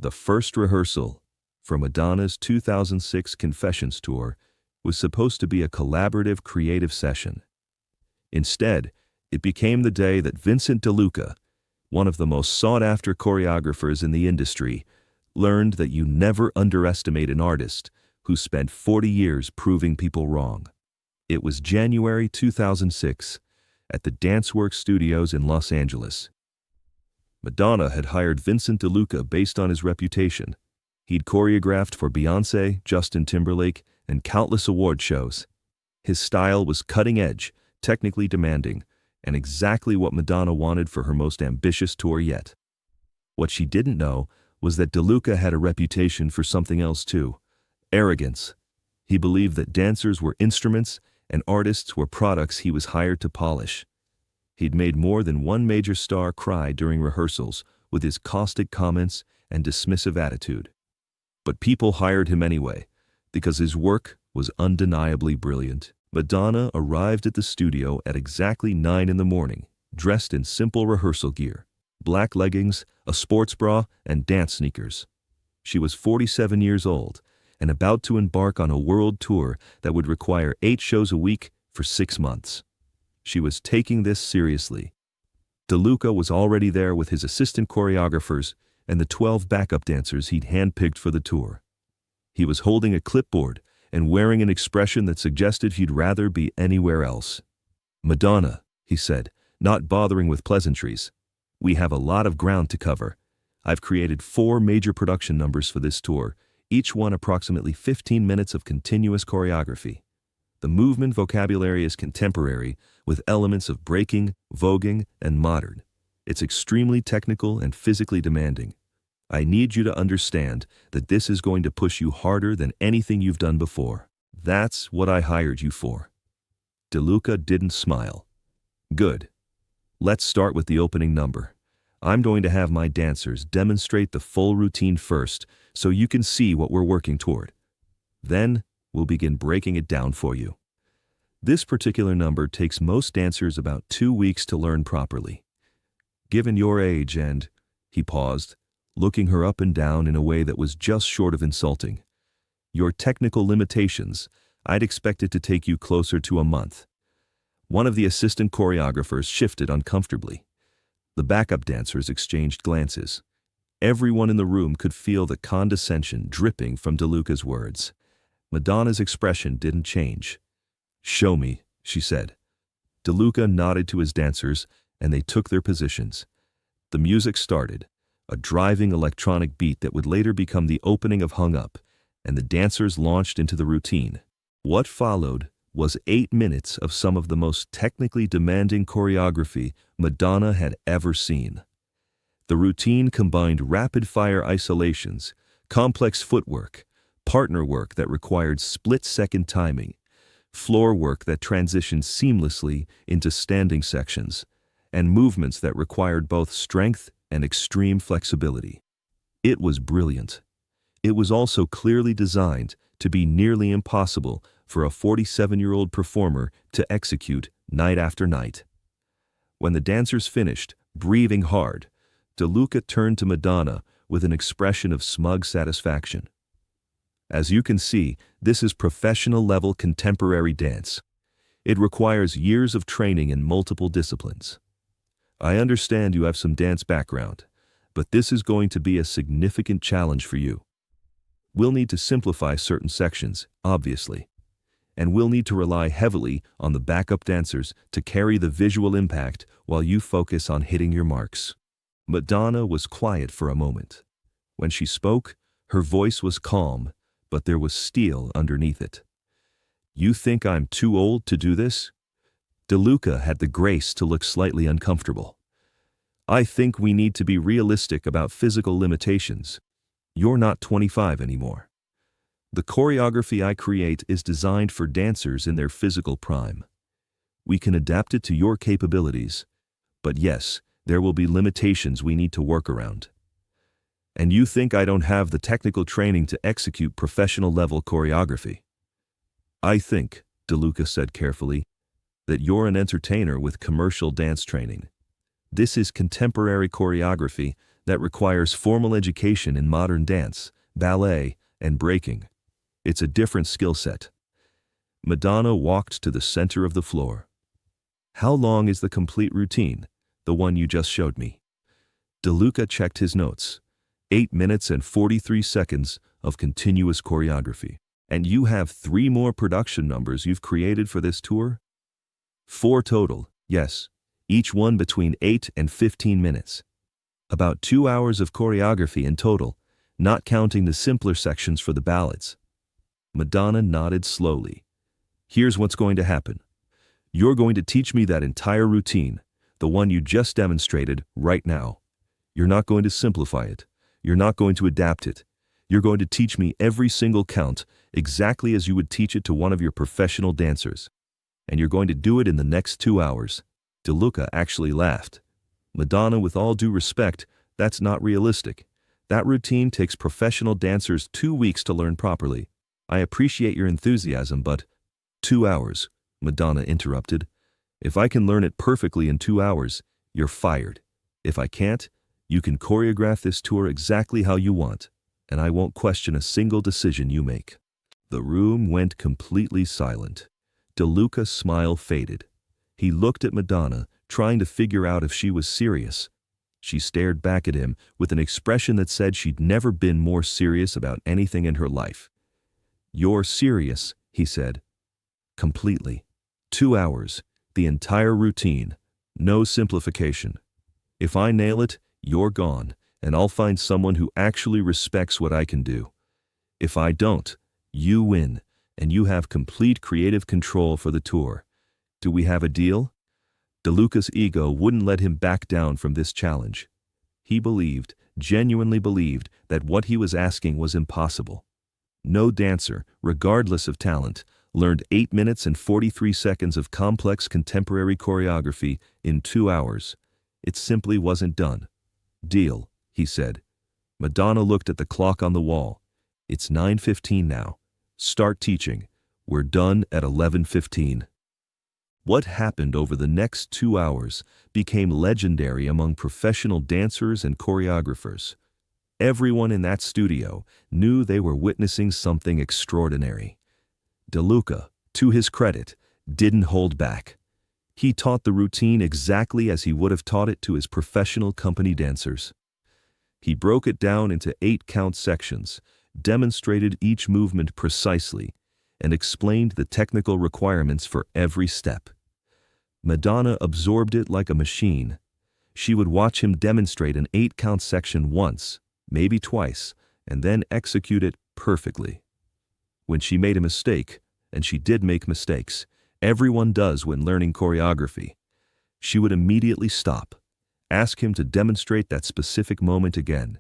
The first rehearsal for Madonna's 2006 Confessions tour was supposed to be a collaborative creative session. Instead, it became the day that Vincent DeLuca, one of the most sought-after choreographers in the industry, learned that you never underestimate an artist who spent 40 years proving people wrong. It was January 2006 at the Danceworks Studios in Los Angeles. Madonna had hired Vincent DeLuca based on his reputation. He'd choreographed for Beyoncé, Justin Timberlake, and countless award shows. His style was cutting-edge, technically demanding, and exactly what Madonna wanted for her most ambitious tour yet. What she didn't know was that DeLuca had a reputation for something else too: arrogance. He believed that dancers were instruments and artists were products he was hired to polish. He'd made more than one major star cry during rehearsals with his caustic comments and dismissive attitude. But people hired him anyway, because his work was undeniably brilliant. Madonna arrived at the studio at exactly 9 in the morning, dressed in simple rehearsal gear: black leggings, a sports bra, and dance sneakers. She was 47 years old and about to embark on a world tour that would require 8 shows a week for 6 months. She was taking this seriously. DeLuca was already there with his assistant choreographers and the 12 backup dancers he'd handpicked for the tour. He was holding a clipboard and wearing an expression that suggested he'd rather be anywhere else. "Madonna," he said, not bothering with pleasantries, "we have a lot of ground to cover. I've created 4 major production numbers for this tour, each one approximately 15 minutes of continuous choreography. The movement vocabulary is contemporary, with elements of breaking, voguing, and modern. It's extremely technical and physically demanding. I need you to understand that this is going to push you harder than anything you've done before. That's what I hired you for." DeLuca didn't smile. "Good. Let's start with the opening number. I'm going to have my dancers demonstrate the full routine first so you can see what we're working toward. Then we'll begin breaking it down for you. This particular number takes most dancers about 2 weeks to learn properly. Given your age and—" he paused, looking her up and down in a way that was just short of insulting, "your technical limitations, I'd expect it to take you closer to a month." One of the assistant choreographers shifted uncomfortably. The backup dancers exchanged glances. Everyone in the room could feel the condescension dripping from DeLuca's words. Madonna's expression didn't change. "Show me," she said. DeLuca nodded to his dancers, and they took their positions. The music started, a driving electronic beat that would later become the opening of Hung Up, and the dancers launched into the routine. What followed was 8 minutes of some of the most technically demanding choreography Madonna had ever seen. The routine combined rapid-fire isolations, complex footwork, partner work that required split-second timing, floor work that transitioned seamlessly into standing sections, and movements that required both strength and extreme flexibility. It was brilliant. It was also clearly designed to be nearly impossible for a 47-year-old performer to execute night after night. When the dancers finished, breathing hard, DeLuca turned to Madonna with an expression of smug satisfaction. "As you can see, this is professional-level contemporary dance. It requires years of training in multiple disciplines. I understand you have some dance background, but this is going to be a significant challenge for you. We'll need to simplify certain sections, obviously, and we'll need to rely heavily on the backup dancers to carry the visual impact while you focus on hitting your marks." Madonna was quiet for a moment. When she spoke, her voice was calm, but there was steel underneath it. "You think I'm too old to do this?" DeLuca had the grace to look slightly uncomfortable. "I think we need to be realistic about physical limitations. You're not 25 anymore. The choreography I create is designed for dancers in their physical prime. We can adapt it to your capabilities, but yes, there will be limitations we need to work around. And you think I don't have the technical training to execute professional-level choreography?" "I think," DeLuca said carefully, "that you're an entertainer with commercial dance training. This is contemporary choreography that requires formal education in modern dance, ballet, and breaking. It's a different skill set. Madonna walked to the center of the floor. How long is the complete routine, the one you just showed me? DeLuca checked his notes. 8 minutes and 43 seconds of continuous choreography. And you have 3 more production numbers you've created for this tour? 4 total, yes, each one between 8 and 15 minutes. About 2 hours of choreography in total, not counting the simpler sections for the ballads. Madonna nodded slowly. Here's what's going to happen. You're going to teach me that entire routine, the one you just demonstrated right now. You're not going to simplify it. You're not going to adapt it. You're going to teach me every single count exactly as you would teach it to one of your professional dancers. And you're going to do it in the next 2 hours. DeLuca actually laughed. Madonna, with all due respect, that's not realistic. That routine takes professional dancers 2 weeks to learn properly. I appreciate your enthusiasm, but 2 hours, Madonna interrupted. If I can learn it perfectly in 2 hours, you're fired. If I can't, you can choreograph this tour exactly how you want, and I won't question a single decision you make. The room went completely silent. DeLuca's smile faded. He looked at Madonna, trying to figure out if she was serious. She stared back at him with an expression that said she'd never been more serious about anything in her life. You're serious, he said. Completely. 2 hours, the entire routine, no simplification. If I nail it, you're gone, and I'll find someone who actually respects what I can do. If I don't, you win, and you have complete creative control for the tour. Do we have a deal? DeLuca's ego wouldn't let him back down from this challenge. He believed, genuinely believed, that what he was asking was impossible. No dancer, regardless of talent, learned 8 minutes and 43 seconds of complex contemporary choreography in 2 hours. It simply wasn't done. Deal, he said. Madonna looked at the clock on the wall. It's 9:15 now. Start teaching. We're done at 11:15. What happened over the next 2 hours became legendary among professional dancers and choreographers. Everyone in that studio knew they were witnessing something extraordinary. DeLuca, to his credit, didn't hold back. He taught the routine exactly as he would have taught it to his professional company dancers. He broke it down into 8-count sections, demonstrated each movement precisely, and explained the technical requirements for every step. Madonna absorbed it like a machine. She would watch him demonstrate an 8-count section once, maybe twice, and then execute it perfectly. When she made a mistake, and she did make mistakes, everyone does when learning choreography, she would immediately stop, ask him to demonstrate that specific moment again,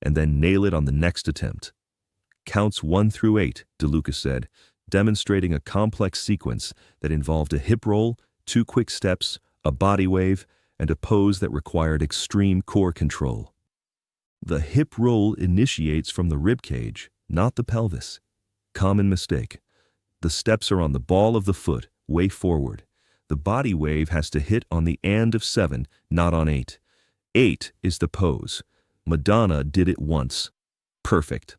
and then nail it on the next attempt. Counts 1 through 8, DeLuca said, demonstrating a complex sequence that involved a hip roll, 2 quick steps, a body wave, and a pose that required extreme core control. The hip roll initiates from the ribcage, not the pelvis. Common mistake. The steps are on the ball of the foot, way forward. The body wave has to hit on the and of 7, not on 8. 8 is the pose. Madonna did it once. Perfect.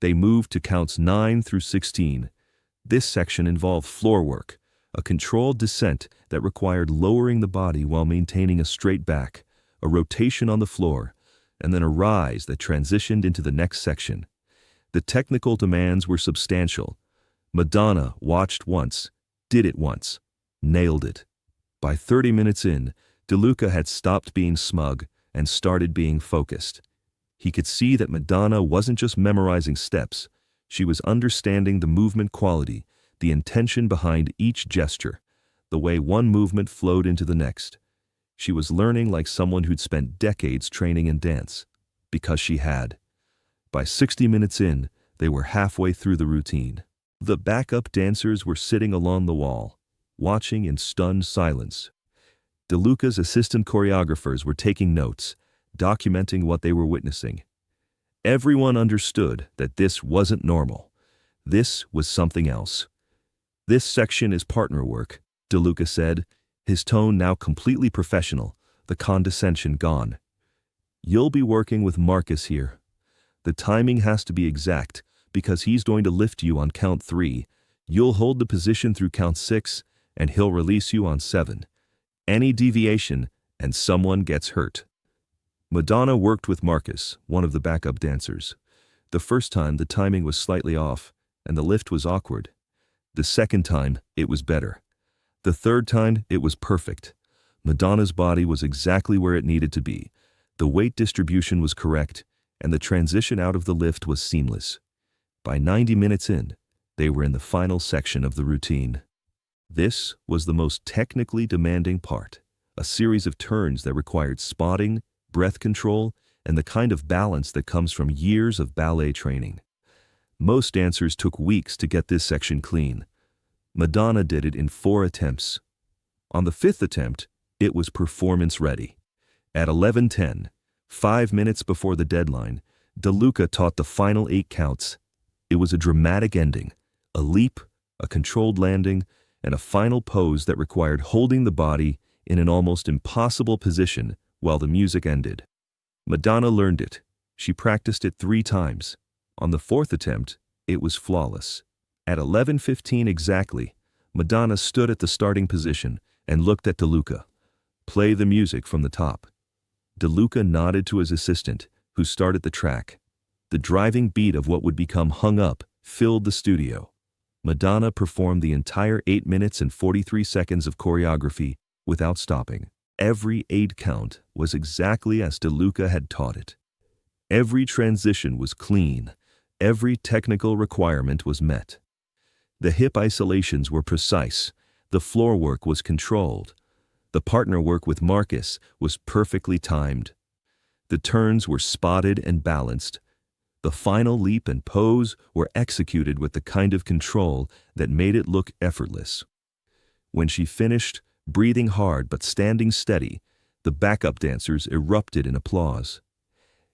They moved to counts 9 through 16. This section involved floor work, a controlled descent that required lowering the body while maintaining a straight back, a rotation on the floor, and then a rise that transitioned into the next section. The technical demands were substantial. Madonna watched once, did it once, nailed it. By 30 minutes in, DeLuca had stopped being smug and started being focused. He could see that Madonna wasn't just memorizing steps, she was understanding the movement quality, the intention behind each gesture, the way one movement flowed into the next. She was learning like someone who'd spent decades training in dance, because she had. By 60 minutes in, they were halfway through the routine. The backup dancers were sitting along the wall, watching in stunned silence. DeLuca's assistant choreographers were taking notes, documenting what they were witnessing. Everyone understood that this wasn't normal. This was something else. This section is partner work, DeLuca said, his tone now completely professional, the condescension gone. You'll be working with Marcus here. The timing has to be exact because he's going to lift you on count 3. You'll hold the position through count 6, and he'll release you on 7. Any deviation, and someone gets hurt. Madonna worked with Marcus, one of the backup dancers. The first time, the timing was slightly off, and the lift was awkward. The second time, it was better. The third time, it was perfect. Madonna's body was exactly where it needed to be. The weight distribution was correct, and the transition out of the lift was seamless. By 90 minutes in, they were in the final section of the routine. This was the most technically demanding part, a series of turns that required spotting, breath control, and the kind of balance that comes from years of ballet training. Most dancers took weeks to get this section clean. Madonna did it in 4 attempts. On the 5th attempt, it was performance ready. At 11:10, 5 minutes before the deadline, DeLuca taught the final 8 counts. It was a dramatic ending, a leap, a controlled landing, and a final pose that required holding the body in an almost impossible position while the music ended. Madonna learned it. She practiced it 3 times. On the 4th attempt, it was flawless. At 11:15 exactly, Madonna stood at the starting position and looked at DeLuca. "Play the music from the top." DeLuca nodded to his assistant, who started the track. The driving beat of what would become Hung Up filled the studio. Madonna performed the entire 8 minutes and 43 seconds of choreography without stopping. Every 8 count was exactly as DeLuca had taught it. Every transition was clean. Every technical requirement was met. The hip isolations were precise. The floor work was controlled. The partner work with Marcus was perfectly timed. The turns were spotted and balanced. The final leap and pose were executed with the kind of control that made it look effortless. When she finished, breathing hard but standing steady, the backup dancers erupted in applause.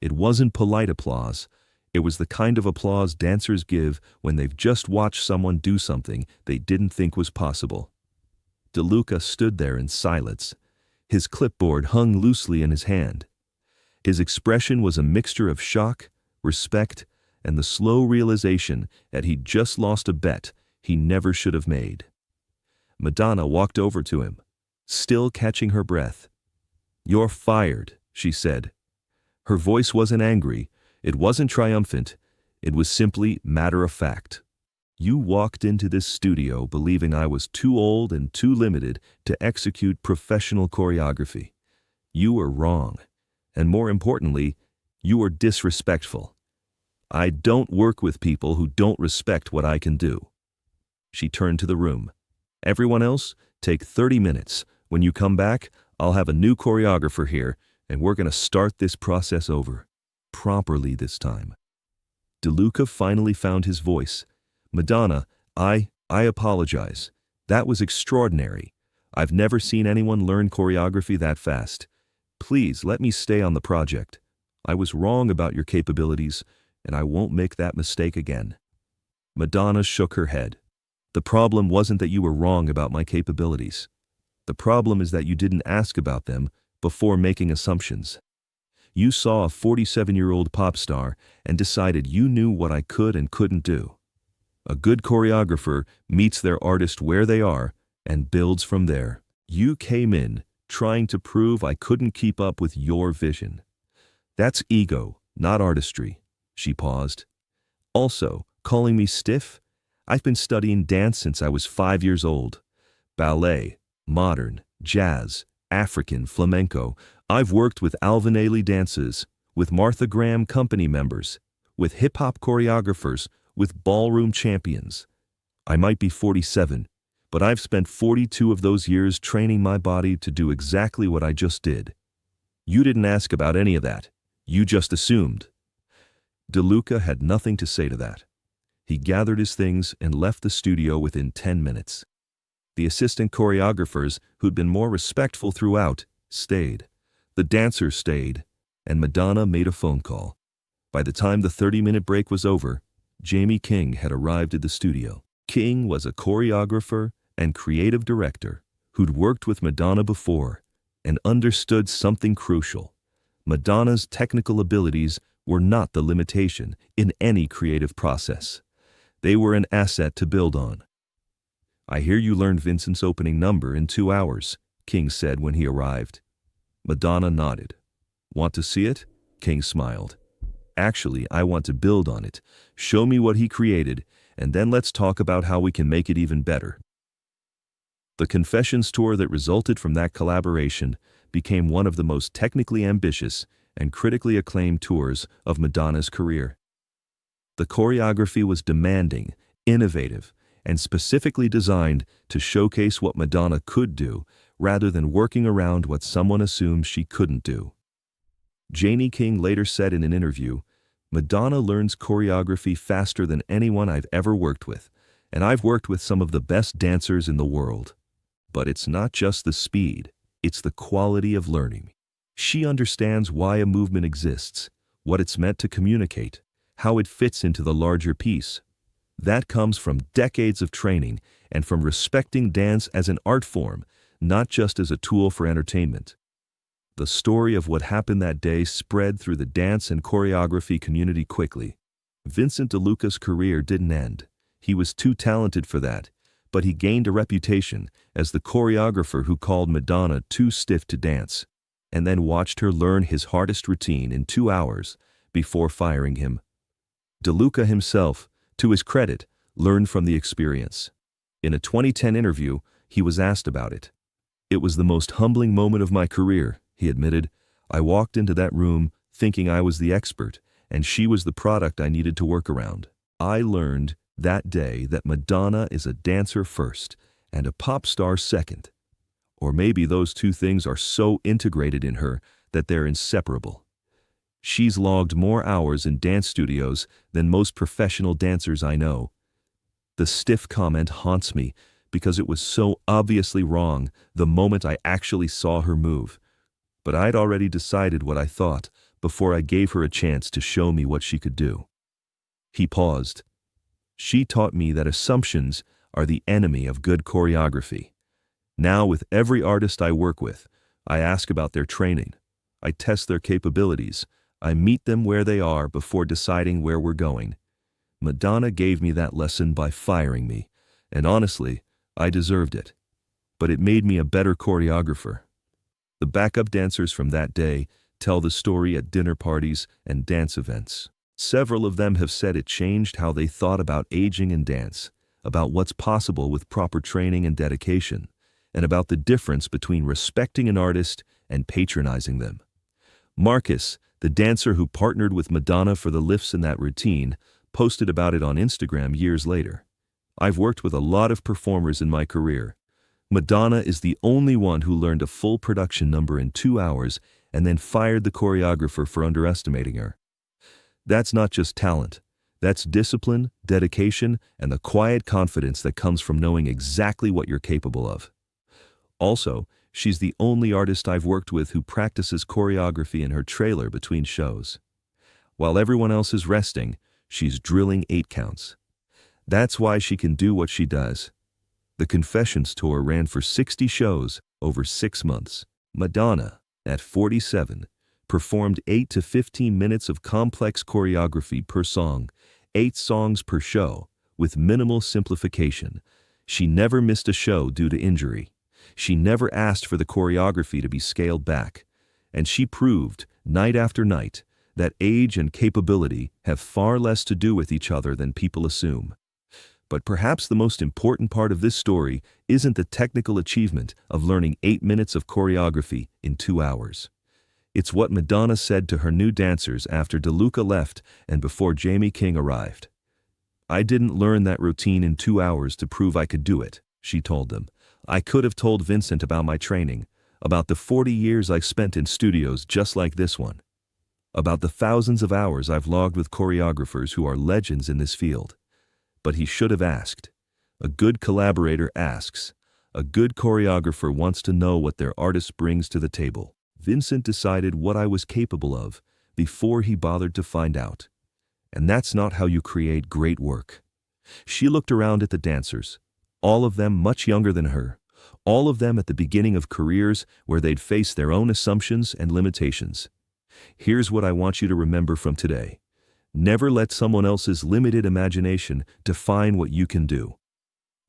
It wasn't polite applause. It was the kind of applause dancers give when they've just watched someone do something they didn't think was possible. DeLuca stood there in silence. His clipboard hung loosely in his hand. His expression was a mixture of shock, respect, and the slow realization that he'd just lost a bet he never should have made. Madonna walked over to him, still catching her breath. "You're fired," she said. Her voice wasn't angry, it wasn't triumphant, it was simply matter-of-fact. "You walked into this studio believing I was too old and too limited to execute professional choreography. You were wrong, and more importantly, you were disrespectful. I don't work with people who don't respect what I can do." She turned to the room. "Everyone else, take 30 minutes. When you come back, I'll have a new choreographer here, and we're going to start this process over. Properly this time." DeLuca finally found his voice. "Madonna, I apologize. That was extraordinary. I've never seen anyone learn choreography that fast. Please let me stay on the project. I was wrong about your capabilities, and I won't make that mistake again." Madonna shook her head. "The problem wasn't that you were wrong about my capabilities. The problem is that you didn't ask about them before making assumptions. You saw a 47-year-old pop star and decided you knew what I could and couldn't do. A good choreographer meets their artist where they are and builds from there. You came in trying to prove I couldn't keep up with your vision. That's ego, not artistry." She paused. "Also, calling me stiff? I've been studying dance since I was 5 years old. Ballet, modern, jazz, African, flamenco. I've worked with Alvin Ailey dances, with Martha Graham company members, with hip-hop choreographers, with ballroom champions. I might be 47, but I've spent 42 of those years training my body to do exactly what I just did. You didn't ask about any of that. You just assumed." DeLuca had nothing to say to that. He gathered his things and left the studio within 10 minutes. The assistant choreographers, who'd been more respectful throughout, stayed. The dancers stayed, and Madonna made a phone call. By the time the 30-minute break was over, Jamie King had arrived at the studio. King was a choreographer and creative director who'd worked with Madonna before and understood something crucial. Madonna's technical abilities were not the limitation in any creative process. They were an asset to build on. "I hear you learned Vincent's opening number in 2 hours," King said when he arrived. Madonna nodded. "Want to see it?" King smiled. "Actually, I want to build on it. Show me what he created, and then let's talk about how we can make it even better." The Confessions tour that resulted from that collaboration became one of the most technically ambitious and critically acclaimed tours of Madonna's career. The choreography was demanding, innovative, and specifically designed to showcase what Madonna could do rather than working around what someone assumed she couldn't do. Janie King later said in an interview, "Madonna learns choreography faster than anyone I've ever worked with, and I've worked with some of the best dancers in the world. But it's not just the speed, it's the quality of learning. She understands why a movement exists, what it's meant to communicate, how it fits into the larger piece. That comes from decades of training and from respecting dance as an art form, not just as a tool for entertainment." The story of what happened that day spread through the dance and choreography community quickly. Vincent DeLuca's career didn't end. He was too talented for that, but he gained a reputation as the choreographer who called Madonna too stiff to dance, and then watched her learn his hardest routine in 2 hours before firing him. DeLuca himself, to his credit, learned from the experience. In a 2010 interview, he was asked about it. "It was the most humbling moment of my career," he admitted. "I walked into that room thinking I was the expert, and she was the product I needed to work around. I learned that day that Madonna is a dancer first and a pop star second. Or maybe those two things are so integrated in her that they're inseparable. She's logged more hours in dance studios than most professional dancers I know." The stiff comment haunts me because it was so obviously wrong the moment I actually saw her move. But I'd already decided what I thought before I gave her a chance to show me what she could do. He paused. "She taught me that assumptions are the enemy of good choreography. Now with every artist I work with, I ask about their training. I test their capabilities. I meet them where they are before deciding where we're going. Madonna gave me that lesson by firing me, and honestly, I deserved it. But it made me a better choreographer." The backup dancers from that day tell the story at dinner parties and dance events. Several of them have said it changed how they thought about aging in dance, about what's possible with proper training and dedication, and about the difference between respecting an artist and patronizing them. Marcus, the dancer who partnered with Madonna for the lifts in that routine, posted about it on Instagram years later. "I've worked with a lot of performers in my career. Madonna is the only one who learned a full production number in 2 hours and then fired the choreographer for underestimating her. That's not just talent. That's discipline, dedication, and the quiet confidence that comes from knowing exactly what you're capable of. Also, she's the only artist I've worked with who practices choreography in her trailer between shows. While everyone else is resting, she's drilling 8 counts. That's why she can do what she does." The Confessions tour ran for 60 shows over 6 months. Madonna, at 47, performed 8 to 15 minutes of complex choreography per song, 8 songs per show, with minimal simplification. She never missed a show due to injury. She never asked for the choreography to be scaled back. And she proved, night after night, that age and capability have far less to do with each other than people assume. But perhaps the most important part of this story isn't the technical achievement of learning 8 minutes of choreography in 2 hours. It's what Madonna said to her new dancers after DeLuca left and before Janie King arrived. "I didn't learn that routine in 2 hours to prove I could do it," she told them. "I could have told Vincent about my training, about the 40 years I've spent in studios just like this one, about the thousands of hours I've logged with choreographers who are legends in this field. But he should have asked. A good collaborator asks. A good choreographer wants to know what their artist brings to the table. Vincent decided what I was capable of before he bothered to find out. And that's not how you create great work." She looked around at the dancers, all of them much younger than her, all of them at the beginning of careers where they'd face their own assumptions and limitations. Here's what I want you to remember from today. Never let someone else's limited imagination define what you can do.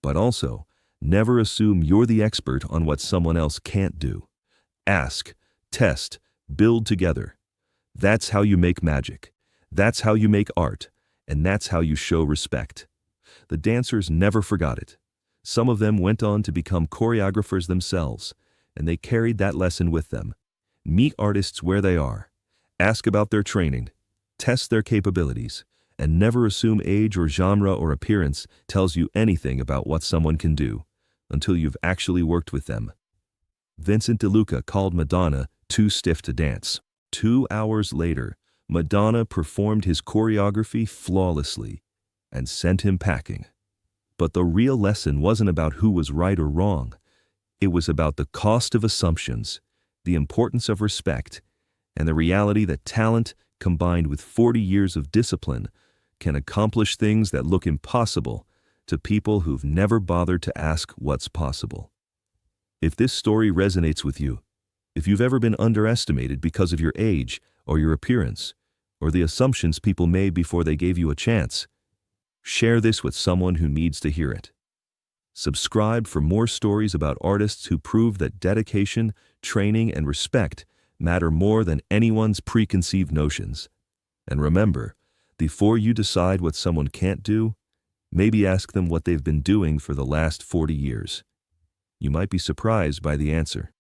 But also, never assume you're the expert on what someone else can't do. Ask, test, build together. That's how you make magic. That's how you make art. And that's how you show respect. The dancers never forgot it. Some of them went on to become choreographers themselves, and they carried that lesson with them. Meet artists where they are. Ask about their training. Test their capabilities. And never assume age or genre or appearance tells you anything about what someone can do, until you've actually worked with them. Vincent DeLuca called Madonna too stiff to dance. 2 hours later, Madonna performed his choreography flawlessly and sent him packing. But the real lesson wasn't about who was right or wrong. It was about the cost of assumptions, the importance of respect, and the reality that talent, combined with 40 years of discipline, can accomplish things that look impossible to people who've never bothered to ask what's possible. If this story resonates with you, if you've ever been underestimated because of your age or your appearance, or the assumptions people made before they gave you a chance, share this with someone who needs to hear it. Subscribe for more stories about artists who prove that dedication, training, and respect matter more than anyone's preconceived notions. And remember, before you decide what someone can't do, maybe ask them what they've been doing for the last 40 years. You might be surprised by the answer.